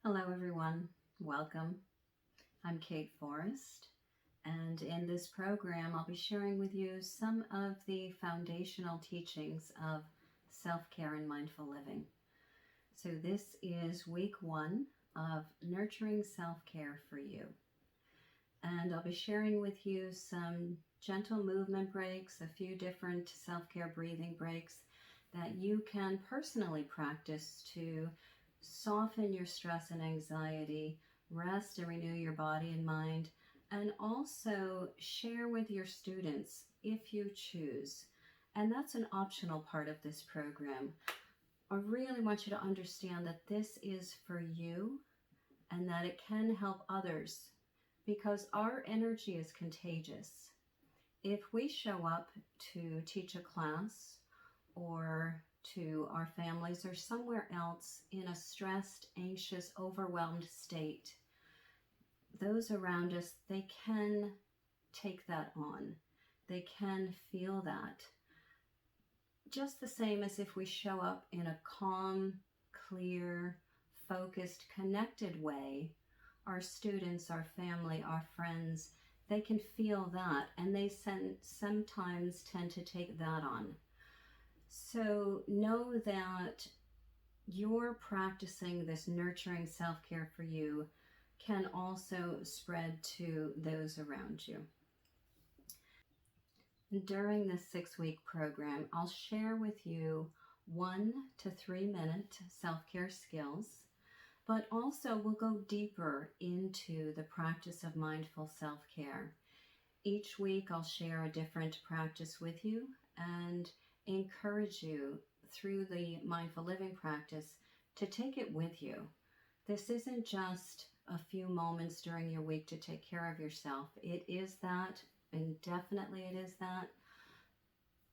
Hello, everyone. Welcome. I'm Kate Forrest, and in this program, I'll be sharing with you some of the foundational teachings of self care and mindful living. So, this is week one of nurturing self care for you, and I'll be sharing with you some gentle movement breaks, a few different self care breathing breaks that you can personally practice to soften your stress and anxiety, rest and renew your body and mind, and also share with your students if you choose. And that's an optional part of this program. I really want you to understand that this is for you and that it can help others because our energy is contagious. If we show up to teach a class or to our families or somewhere else in a stressed, anxious, overwhelmed state, those around us, they can take that on. They can feel that. Just the same as if we show up in a calm, clear, focused, connected way, our students, our family, our friends, they can feel that and they sometimes tend to take that on. So know that you're practicing this nurturing self-care for you can also spread to those around you. During this 6-week program, I'll share with you 1 to 3 minute self-care skills, but also we'll go deeper into the practice of mindful self-care. Each week I'll share a different practice with you and encourage you through the mindful living practice to take it with you. This isn't just a few moments during your week to take care of yourself. It is that, and definitely it is that.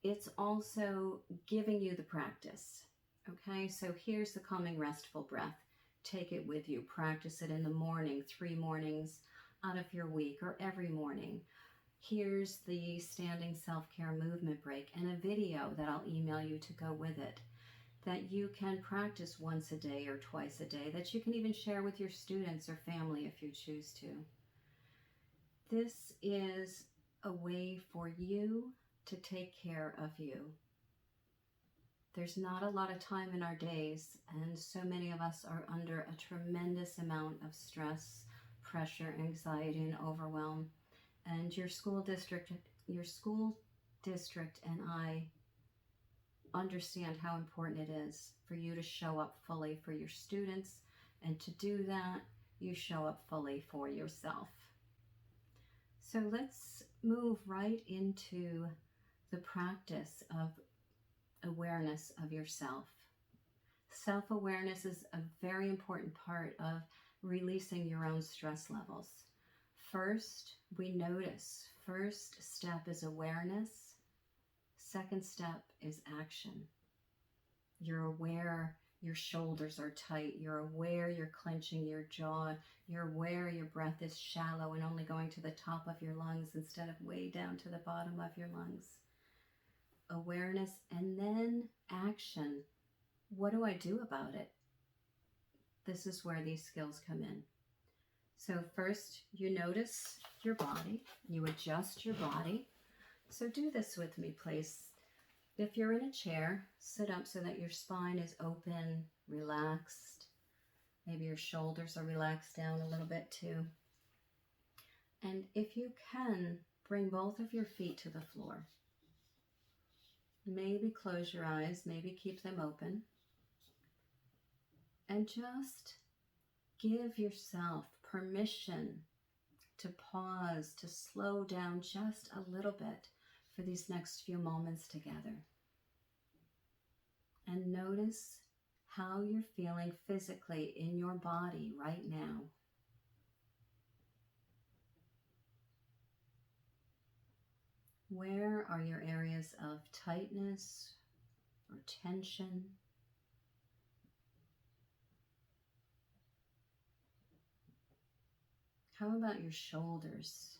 It's also giving you the practice. Okay, so here's the calming, restful breath. Take it with you. Practice it in the morning, 3 mornings out of your week, or every morning. Here's the standing self-care movement break and a video that I'll email you to go with it that you can practice once a day or twice a day, that you can even share with your students or family if you choose to. This is a way for you to take care of you. There's not a lot of time in our days, and so many of us are under a tremendous amount of stress, pressure, anxiety, and overwhelm. And your school district and I understand how important it is for you to show up fully for your students, and to do that, you show up fully for yourself. So let's move right into the practice of awareness of yourself. Self-awareness is a very important part of releasing your own stress levels. First, we notice. First step is awareness. Second step is action. You're aware your shoulders are tight. You're aware you're clenching your jaw. You're aware your breath is shallow and only going to the top of your lungs instead of way down to the bottom of your lungs. Awareness and then action. What do I do about it? This is where these skills come in. So first, you notice your body. You adjust your body. So do this with me, please. If you're in a chair, sit up so that your spine is open, relaxed. Maybe your shoulders are relaxed down a little bit too. And if you can, bring both of your feet to the floor. Maybe close your eyes, maybe keep them open. And just give yourself permission to pause, to slow down just a little bit for these next few moments together. And notice how you're feeling physically in your body right now. Where are your areas of tightness or tension? How about your shoulders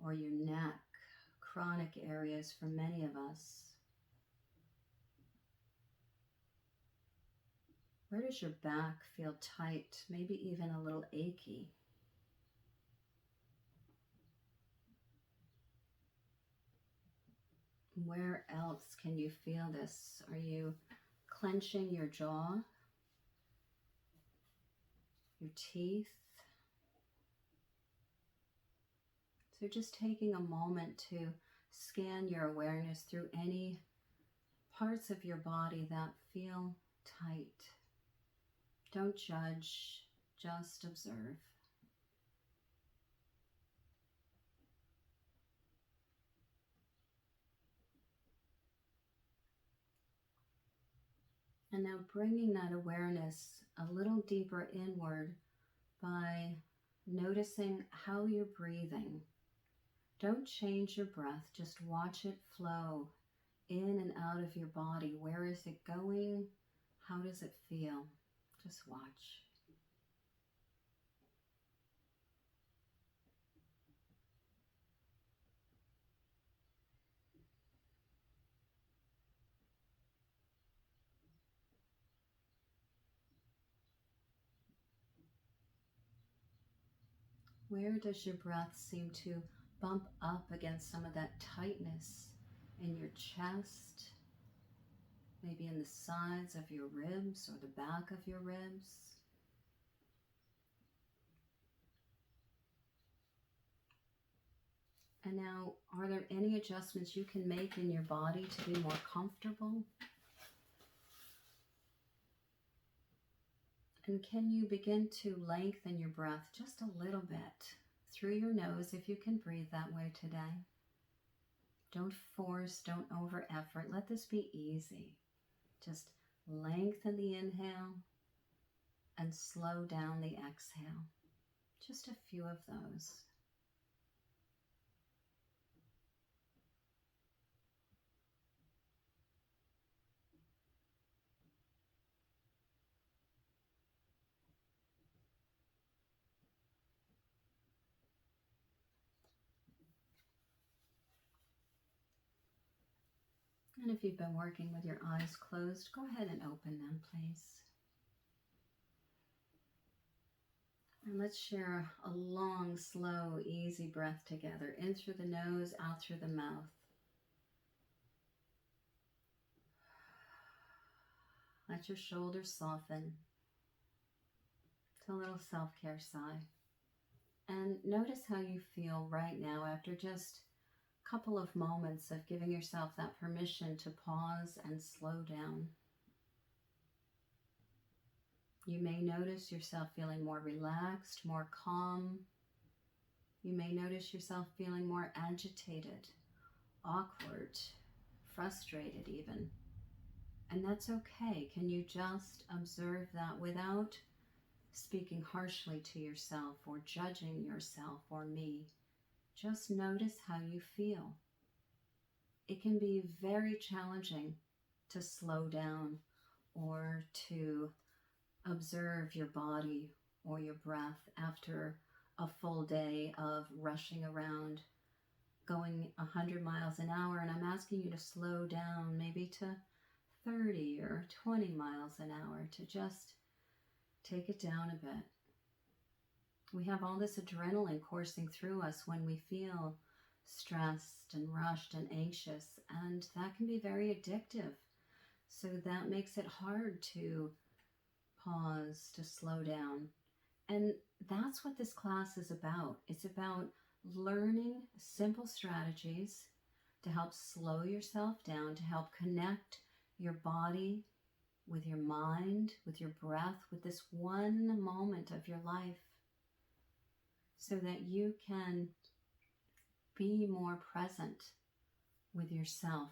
or your neck, chronic areas for many of us? Where does your back feel tight, maybe even a little achy? Where else can you feel this? Are you clenching your jaw, your teeth? So just taking a moment to scan your awareness through any parts of your body that feel tight. Don't judge, just observe. And now bringing that awareness a little deeper inward by noticing how you're breathing. Don't change your breath, just watch it flow in and out of your body. Where is it going? How does it feel? Just watch. Where does your breath seem to bump up against some of that tightness in your chest? Maybe in the sides of your ribs or the back of your ribs? And now, are there any adjustments you can make in your body to be more comfortable? And can you begin to lengthen your breath just a little bit through your nose if you can breathe that way today? Don't force, don't over effort. Let this be easy. Just lengthen the inhale and slow down the exhale. Just a few of those. And if you've been working with your eyes closed, go ahead and open them, please. And let's share a long, slow, easy breath together. In through the nose, out through the mouth. Let your shoulders soften. It's a little self-care sigh. And notice how you feel right now after just a couple of moments of giving yourself that permission to pause and slow down. You may notice yourself feeling more relaxed, more calm. You may notice yourself feeling more agitated, awkward, frustrated even. And that's okay. Can you just observe that without speaking harshly to yourself or judging yourself or me? Just notice how you feel. It can be very challenging to slow down or to observe your body or your breath after a full day of rushing around, going 100 miles an hour. And I'm asking you to slow down maybe to 30 or 20 miles an hour, to just take it down a bit. We have all this adrenaline coursing through us when we feel stressed and rushed and anxious, and that can be very addictive. So that makes it hard to pause, to slow down. And that's what this class is about. It's about learning simple strategies to help slow yourself down, to help connect your body with your mind, with your breath, with this one moment of your life, so that you can be more present with yourself,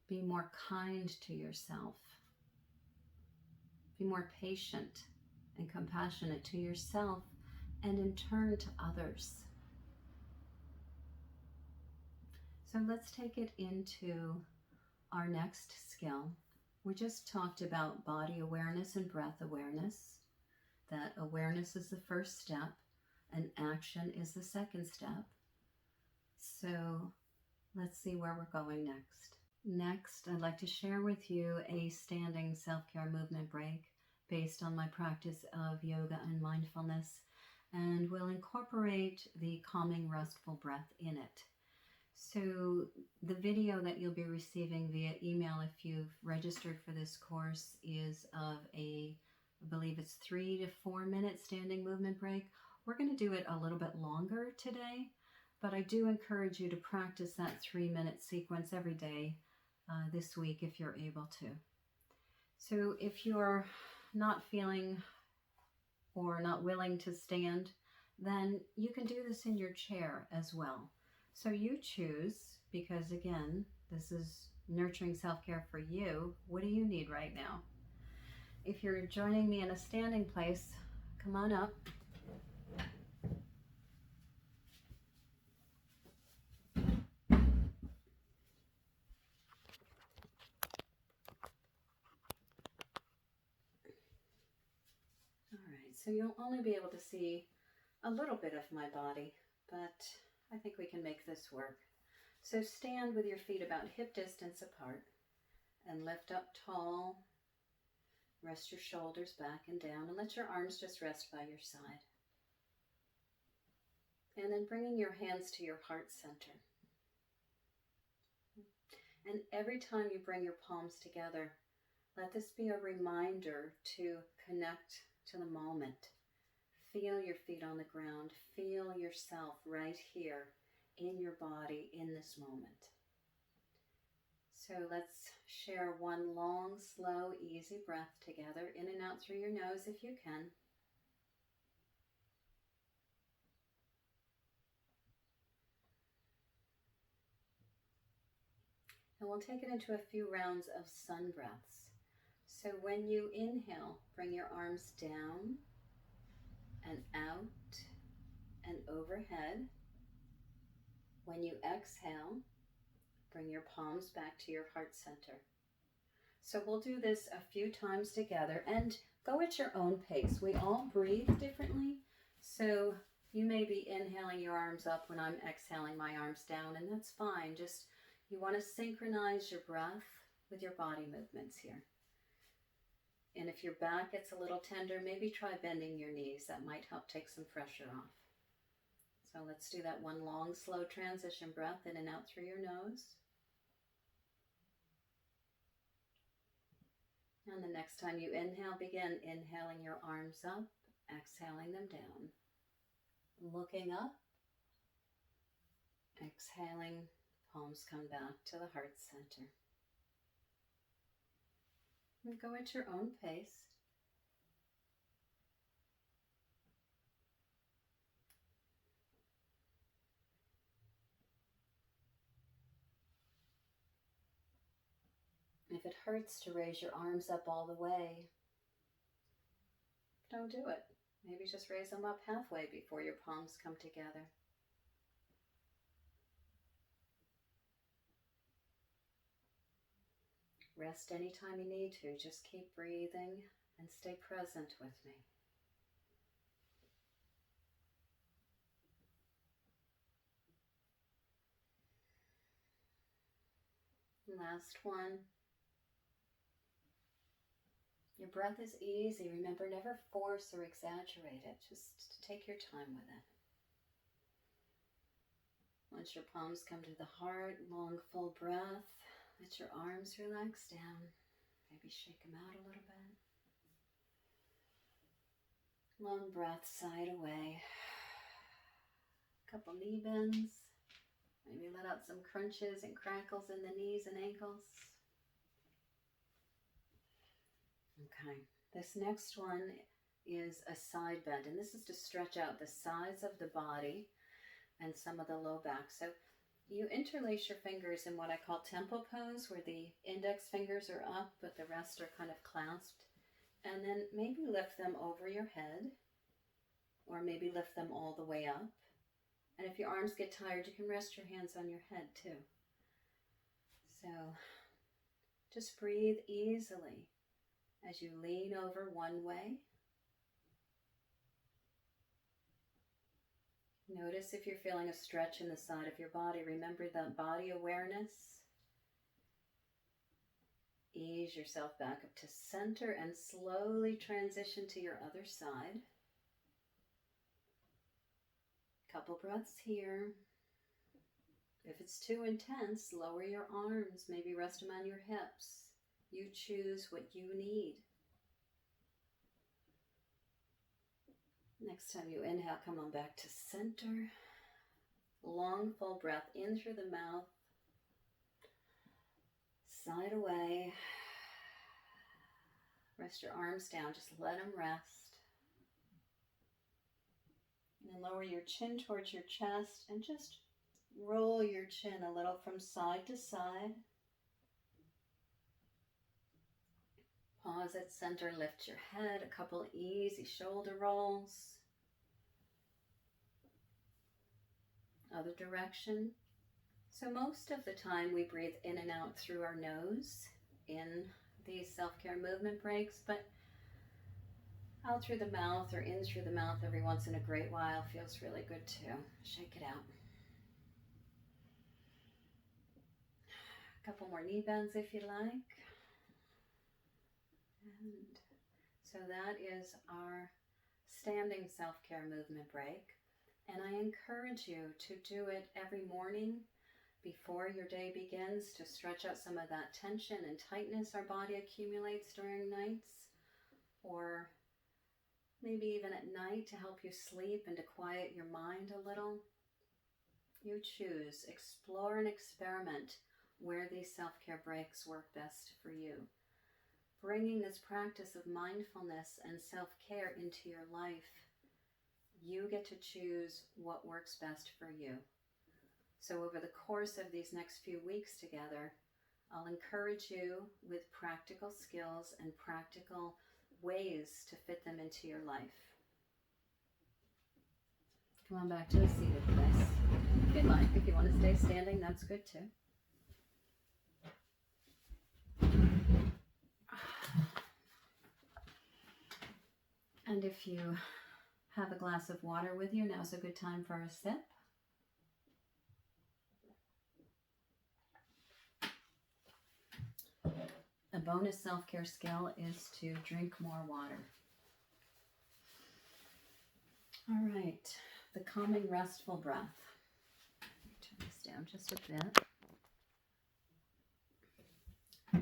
be more kind to yourself, be more patient and compassionate to yourself and in turn to others. So let's take it into our next skill. We just talked about body awareness and breath awareness. That awareness is the first step and action is the second step. So let's see where we're going next. Next, I'd like to share with you a standing self-care movement break based on my practice of yoga and mindfulness, and will incorporate the calming, restful breath in it. So the video that you'll be receiving via email if you've registered for this course is of I believe it's 3 to 4 minute standing movement break. We're going to do it a little bit longer today, but I do encourage you to practice that 3 minute sequence every day this week if you're able to. So if you're not feeling or not willing to stand, then you can do this in your chair as well. So you choose, because again, this is nurturing self-care for you. What do you need right now? If you're joining me in a standing place, come on up. All right, so you'll only be able to see a little bit of my body, but I think we can make this work. So stand with your feet about hip distance apart and lift up tall. Rest your shoulders back and down and let your arms just rest by your side. And then bringing your hands to your heart center. And every time you bring your palms together, let this be a reminder to connect to the moment. Feel your feet on the ground. Feel yourself right here in your body in this moment. So let's share one long, slow, easy breath together, in and out through your nose if you can. And we'll take it into a few rounds of sun breaths. So when you inhale, bring your arms down and out and overhead. When you exhale, bring your palms back to your heart center. So we'll do this a few times together and go at your own pace. We all breathe differently, so you may be inhaling your arms up when I'm exhaling my arms down, and that's fine. Just you want to synchronize your breath with your body movements here. And if your back gets a little tender, maybe try bending your knees. That might help take some pressure off. So let's do that one long, slow transition breath in and out through your nose. And the next time you inhale, begin inhaling your arms up, exhaling them down. Looking up, exhaling, palms come back to the heart center. And go at your own pace. If it hurts to raise your arms up all the way, don't do it. Maybe just raise them up halfway before your palms come together. Rest anytime you need to. Just keep breathing and stay present with me. Last one. Your breath is easy. Remember, never force or exaggerate it. Just take your time with it. Once your palms come to the heart, long, full breath. Let your arms relax down. Maybe shake them out a little bit. Long breath, side away. Couple knee bends. Maybe let out some crunches and crackles in the knees and ankles. Okay, this next one is a side bend, and this is to stretch out the sides of the body and some of the low back. So you interlace your fingers in what I call temple pose, where the index fingers are up, but the rest are kind of clasped. And then maybe lift them over your head, or maybe lift them all the way up. And if your arms get tired, you can rest your hands on your head too. So just breathe easily as you lean over one way. Notice if you're feeling a stretch in the side of your body. Remember the body awareness. Ease yourself back up to center and slowly transition to your other side. Couple breaths here. If it's too intense, lower your arms, maybe rest them on your hips. You choose what you need. Next time you inhale, come on back to center. Long, full breath in through the mouth. Side away. Rest your arms down, just let them rest. And lower your chin towards your chest and just roll your chin a little from side to side. Pause at center, lift your head, a couple easy shoulder rolls. Other direction. So most of the time we breathe in and out through our nose in these self-care movement breaks, but out through the mouth or in through the mouth every once in a great while feels really good too. Shake it out. A couple more knee bends if you like. And so that is our standing self-care movement break. And I encourage you to do it every morning before your day begins to stretch out some of that tension and tightness our body accumulates during nights, or maybe even at night to help you sleep and to quiet your mind a little. You choose, explore and experiment where these self-care breaks work best for you. Bringing this practice of mindfulness and self-care into your life, you get to choose what works best for you. So over the course of these next few weeks together, I'll encourage you with practical skills and practical ways to fit them into your life. Come on back to a seated place. If you'd like, if you want to stay standing, that's good too. And if you have a glass of water with you, now's a good time for a sip. A bonus self-care skill is to drink more water. All right, the calming, restful breath. Turn this down just a bit.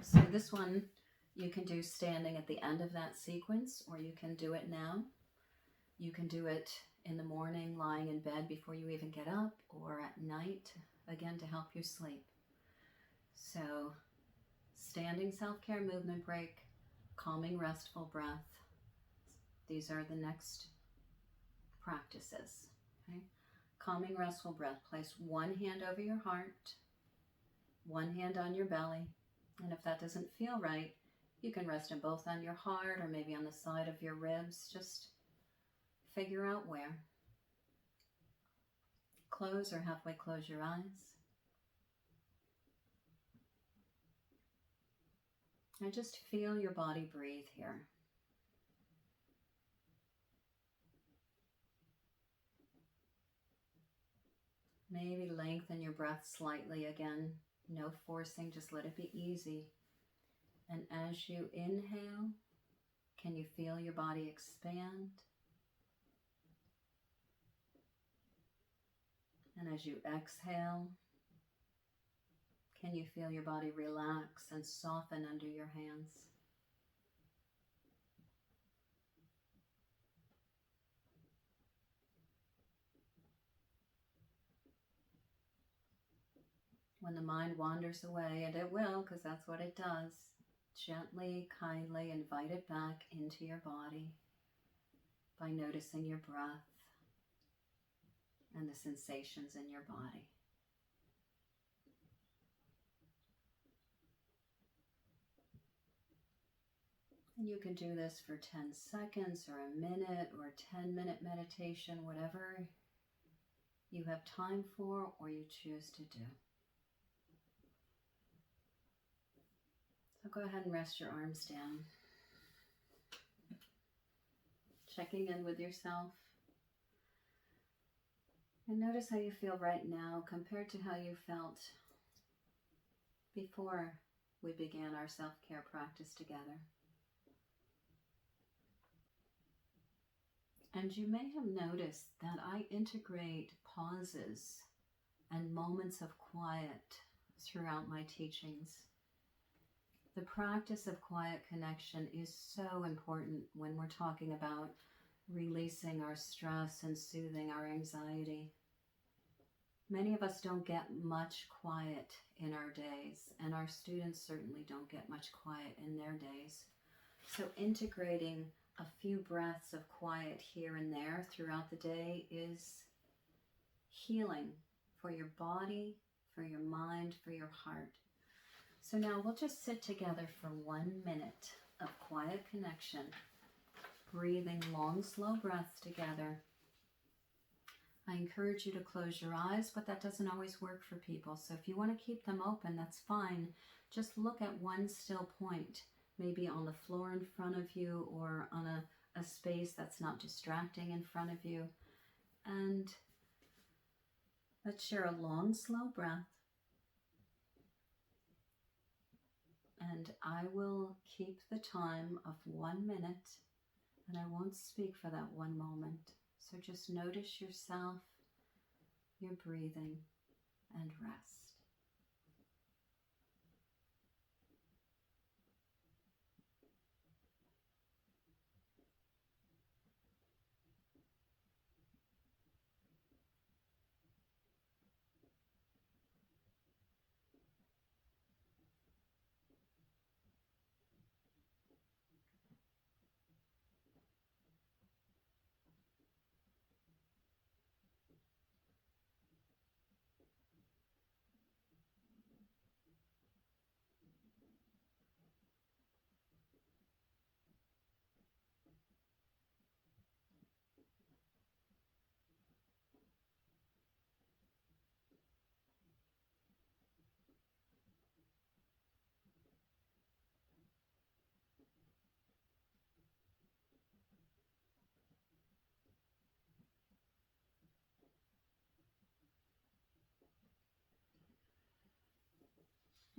So this one you can do standing at the end of that sequence, or you can do it now. You can do it in the morning, lying in bed before you even get up, or at night, again, to help you sleep. So standing self-care movement break, calming, restful breath. These are the next practices. Okay? Calming, restful breath. Place one hand over your heart, one hand on your belly, and if that doesn't feel right, you can rest them both on your heart or maybe on the side of your ribs. Just figure out where. Close or halfway close your eyes. And just feel your body breathe here. Maybe lengthen your breath slightly again. No forcing, just let it be easy. And as you inhale, can you feel your body expand? And as you exhale, can you feel your body relax and soften under your hands? When the mind wanders away, and it will, because that's what it does, gently, kindly invite it back into your body by noticing your breath and the sensations in your body. And you can do this for 10 seconds or a minute or a 10-minute meditation, whatever you have time for or you choose to do. So go ahead and rest your arms down. Checking in with yourself. And notice how you feel right now compared to how you felt before we began our self-care practice together. And you may have noticed that I integrate pauses and moments of quiet throughout my teachings. The practice of quiet connection is so important when we're talking about releasing our stress and soothing our anxiety. Many of us don't get much quiet in our days, and our students certainly don't get much quiet in their days. So integrating a few breaths of quiet here and there throughout the day is healing for your body, for your mind, for your heart. So now we'll just sit together for 1 minute of quiet connection, breathing long, slow breaths together. I encourage you to close your eyes, but that doesn't always work for people. So if you want to keep them open, that's fine. Just look at one still point, maybe on the floor in front of you or on a space that's not distracting in front of you. And let's share a long, slow breath. And I will keep the time of 1 minute, and I won't speak for that one moment. So just notice yourself, your breathing, and rest.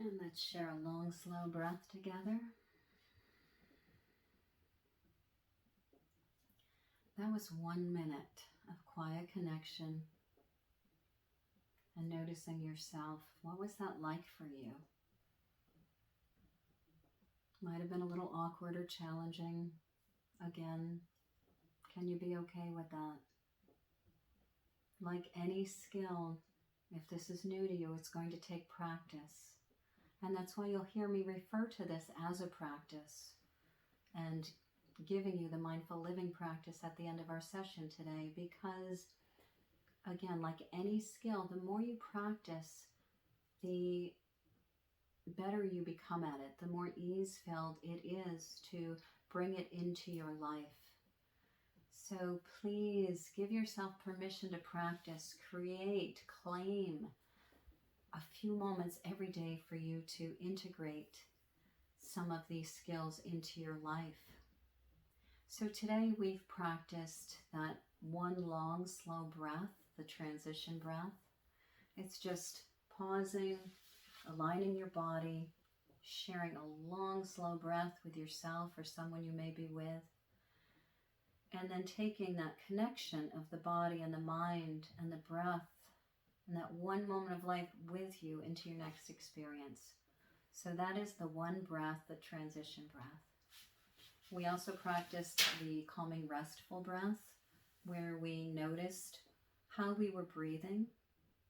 And let's share a long, slow breath together. That was 1 minute of quiet connection and noticing yourself. What was that like for you? Might have been a little awkward or challenging. Again, can you be okay with that? Like any skill, if this is new to you, it's going to take practice. And that's why you'll hear me refer to this as a practice and giving you the mindful living practice at the end of our session today, because again, like any skill, the more you practice, the better you become at it, the more ease-filled it is to bring it into your life. So please give yourself permission to practice, create, claim a few moments every day for you to integrate some of these skills into your life. So today we've practiced that one long, slow breath, the transition breath. It's just pausing, aligning your body, sharing a long, slow breath with yourself or someone you may be with, and then taking that connection of the body and the mind and the breath and that one moment of life with you into your next experience. So that is the one breath, the transition breath. We also practiced the calming, restful breath, where we noticed how we were breathing,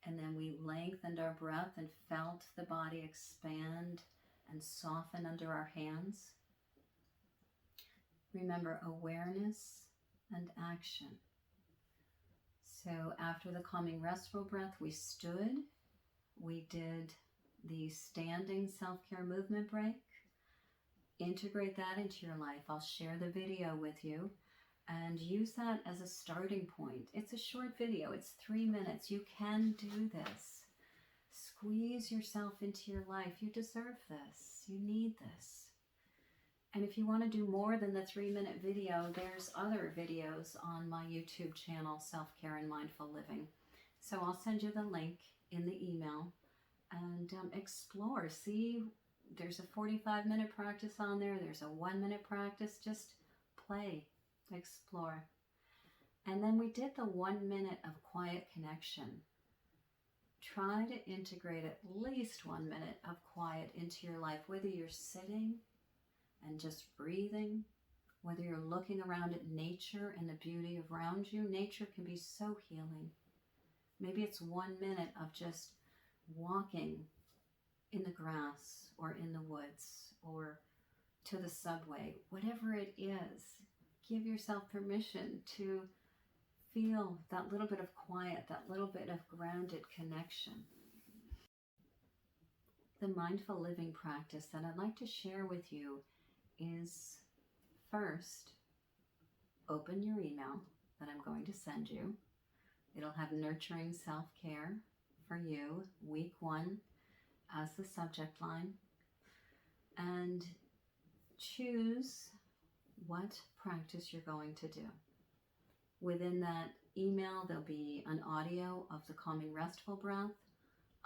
and then we lengthened our breath and felt the body expand and soften under our hands. Remember, awareness and action. So after the calming, restful breath, we stood. We did the standing self-care movement break. Integrate that into your life. I'll share the video with you and use that as a starting point. It's a short video. It's 3 minutes. You can do this. Squeeze yourself into your life. You deserve this. You need this. And if you want to do more than the 3-minute video, there's other videos on my YouTube channel, Self-Care and Mindful Living. So I'll send you the link in the email and explore. See There's a 45-minute practice on there. There's a 1-minute practice. Just play, explore. And then we did the 1 minute of quiet connection. Try to integrate at least 1 minute of quiet into your life, whether you're sitting and just breathing, whether you're looking around at nature and the beauty around you. Nature can be so healing. Maybe it's 1 minute of just walking in the grass or in the woods or to the subway. Whatever it is, give yourself permission to feel that little bit of quiet, that little bit of grounded connection. The mindful living practice that I'd like to share with you is, first, open your email that I'm going to send you. It'll have Nurturing Self-Care for You, week 1, as the subject line. And choose what practice you're going to do. Within that email, there'll be an audio of the calming restful breath,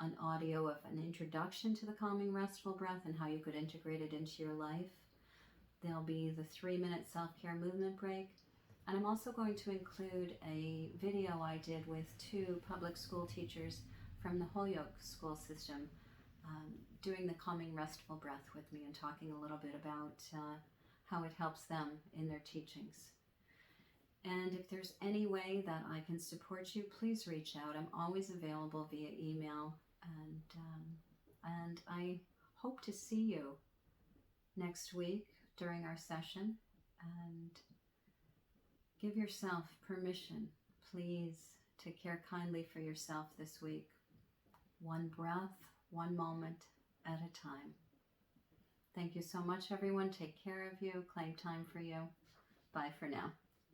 an audio of an introduction to the calming restful breath and how you could integrate it into your life. There'll be the 3-minute self-care movement break. And I'm also going to include a video I did with 2 public school teachers from the Holyoke school system doing the calming restful breath with me and talking a little bit about how it helps them in their teachings. And if there's any way that I can support you, please reach out. I'm always available via email, and I hope to see you next week during our session. And give yourself permission, please, to care kindly for yourself this week. 1 breath, 1 moment at a time. Thank you so much, everyone. Take care of you. Claim time for you. Bye for now.